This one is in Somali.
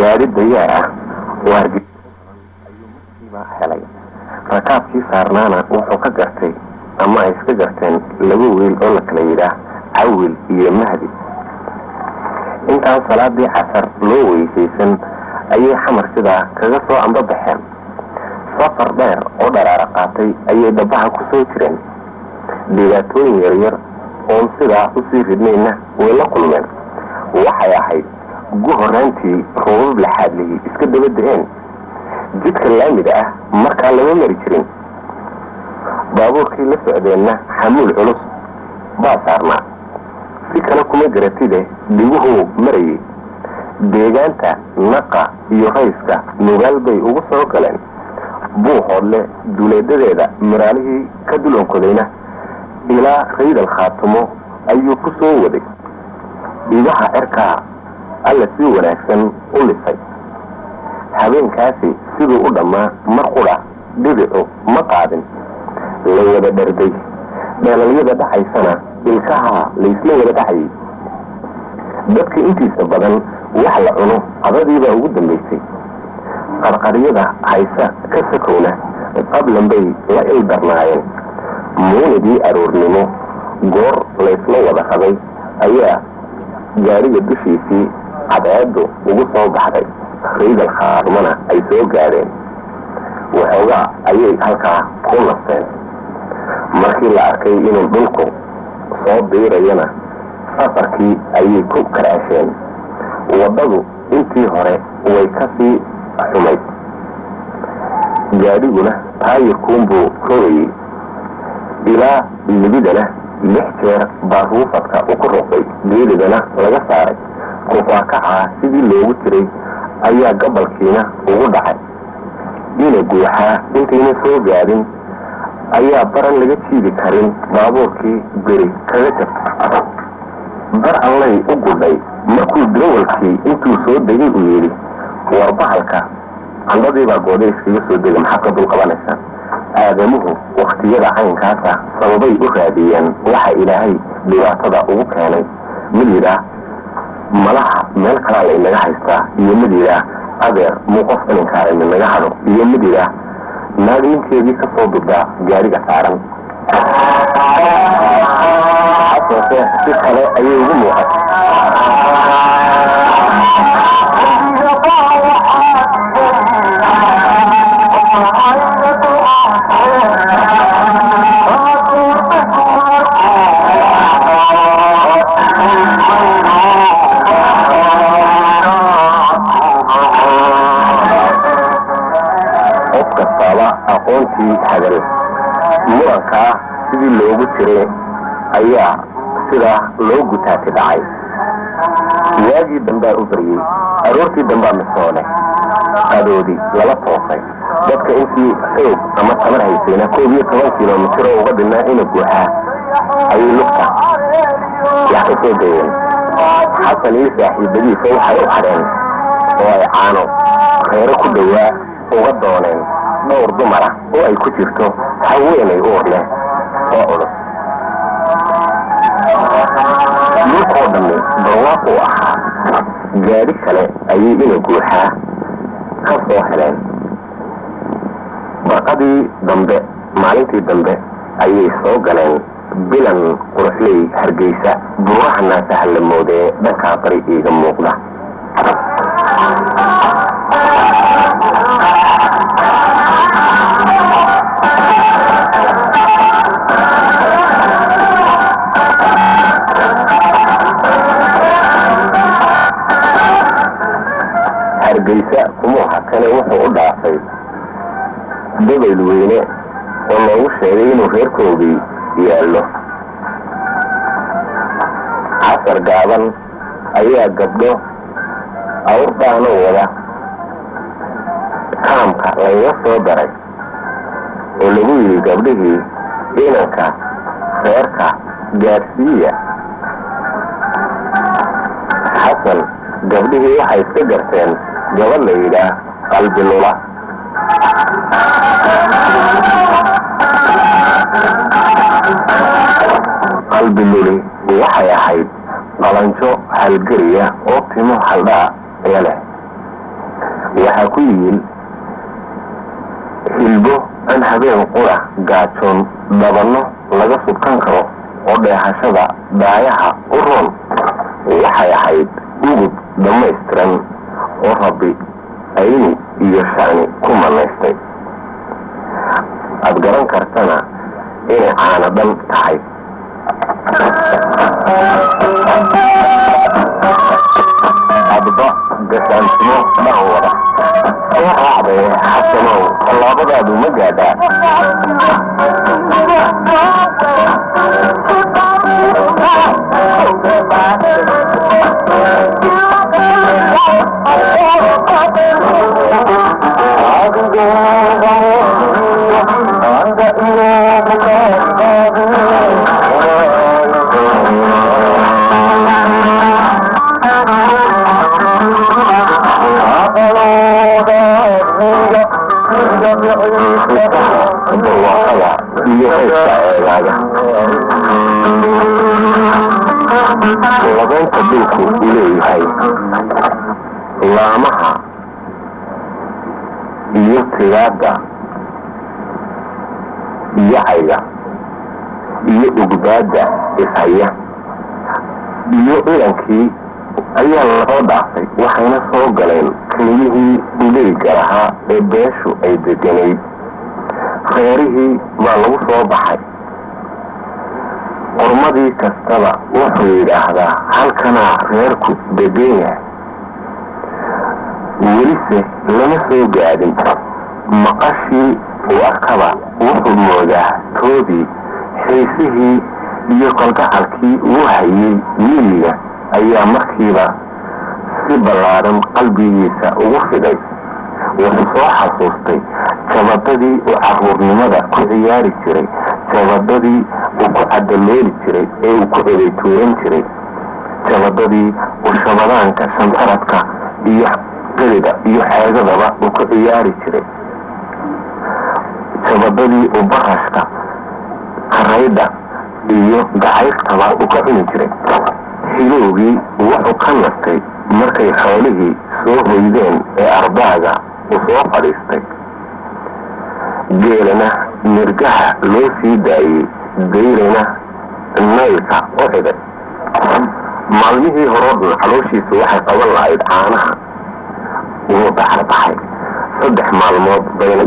gaari dayaar oo hargeysa ayuu markiiba helay. rakaabkii saarnaana wuxuu ka gartay ama ay iska garteen laba wiil oo la kala yidhaah Cawil iyo Mahdi. intaan salaadii casar loo weysaysan ayay xamar sidaa kaga soo ambabaxeen. safar dheer oo dharaara qaatay ayay dhabaha ku soo jireen. dhibaatooyin yaryar oon sidaa usii ridnayna way la kulmeen. waxay ahayd ugu horaantii roobab laxaadlihii iska daba da'een. jidka laamida ah markaa lama mari jirin. baabuurkii la socdeenna xamuul culus baa saarnaa. si kale kuma garatide dhiguhu marayay. deegaanta naqa iyo rayska nugaal bay ugu soo galeen. buuhoodle duleedadeeda maraalihii ka dulankodayna ilaa raydal khaatumo ayuu ku soo waday. idaha cirkaa alla si wanaagsan u lisay. habeenkaasi siduu u dhammaa mar qudha dhibicu ma qaadin. la wada dharday. dheelalyada dhacaysana ilkaha laysla wada dhacayay. dadka intiisa badan wax la cuno qadadiibaa ugu dambaysay. qarqaryada haysa ka sakowna qablan bay la ildarnaayeen. muunidii aroornimo goor laysla wada rabay ayaa gaariga dushiisii cadceeddu ugu soo baxday. raydal khaatumana ay soo gaadheen. waxoogaa ayay halkaa ku nasteen. markii la arkay inuu dhulku soo diirayana safarkii ayay ku karaasheen. waddadu intii hore way ka sii xumayd. gaadhiguna taayirkuunbuu rogayay. ilaa libidana 6 jeer baa ruufadka u ku roqday. geelidana laga saaray. rufaakacaa sidii loogu jiray ayaa gabalkiina ugu dhacay. ina guuxaa intayna soo gaadhin ayaa baran laga jiidi karin baabuurkii beri kaga jabtay. bar allay u gudhay markuu darawalkii intuu soo degay uu yidhi warbahalka candhadiibaa gooday iskaga soo dega maxaad ka dulqabanaysaa. aadamuhu waktiyada caynkaasa sababay u raadiyeen waxa ilaahay dhibaatada ugu keenay. mid yidhaah malaha meel kalaa laynaga haystaa, iyo mid yidhaah adeer muu qof ininkaara minaga hadho, iyo mid yidhaah naag ninkeedii ka soo dubdaa gaariga saaran. haseese si kale ayay ugu muuqatay. aqoontii hadal murankaa sidii loogu jiray ayaa sidaa loo gutaati dhacay. waagii dambaa u baryey. aroortii dambaa misoone qadoodii lala toosay. dadka intii xoog ama tamar haysayna 12 kilomitir oo uga dhinnaa ina guuxaa ayay lugta wax ka soo dayeen. xasan iyo saaxiibadiisa waxay u hadheen oo ay caano reero ku dhowaa uga dooneen dhowr dumara oo ay ku jirto haweenay uur leh oo culus. dhulkoo dhammi barwaaq uu ahaa. gaadhi kale ayay ina guuxaa ka soo heleen. barqadii dambe maalintii dambe ayay soo galeen bilan quruxley hargeysa. buuraha naasaha la moodee dhankaa bari iiga muuqda. hargeysa kumuu hakane wuxuu u dhaafay dabayl weyne oo loogu sheegay inuu reerkoodii yaallo. casar gaaban ayaa gabdho awrdaana wada kaamka layga soo daray oo lagu yidhi gabdhihii inanka reerka gaadhsiiya. xasan gabdhihii waxay iska garteen gabadh la yidhaah qalbi lula. qalbi luli waxay ahayd qalanjo halgariya oo timo haldhaa ee leh. وحاكويل هلبو أن هبين قرى قاتشون دبنو لغا سبكان كرو ودي حشبا دايها أرون وحي حيد وجود دم استرن وربي أيني يشاني كما نستي أبقران كرتنا إني عانا دم تحيد أبضاء قسانتمو دهورة وحاضي حتى مو الله بدا بمجادا لغاية تبيكو إليه هاي لامها يتيادا يعيا يؤقبادا إسايا يؤلنكي أيها الغضافي وحين صوغلين كليه إليه لها إباشو أي دجنيد خيره ما لو صوبحي قرمدي كستبا وحوي لهذا هل كان غيركو بديه ولسه لما سو قادم مقاشي وأركبا وحو مودا توبي حيثه يقل قحلكي وحيي ميليا أيام مركبا سبلارم قلبي يسا وفدي وحصو حصوصتي jabadadii uu caruurnimada ku ciyaari jiray jabadadii uu ku cadaleeli jiray ee uu ku eedeytuuran jiray jabadadii uu shabadaanka shantaradka iyo qirida iyo xeegadaba uu ku ciyaari jiray jabadadii uu barashka qarayda iyo gacayrtaba uu ka cuni jiray hilowgii wuxuu ka nastay markay xoolihii soo hoydeen ee ardaaga uu soo fadhiistay geelana nirgaha loo sii daayey dayrana naylka u xidhay maalmihii horodhan calooshiisu waxay qaban lahayd caanaha wuu baxarbaxay 3 maalmood bayna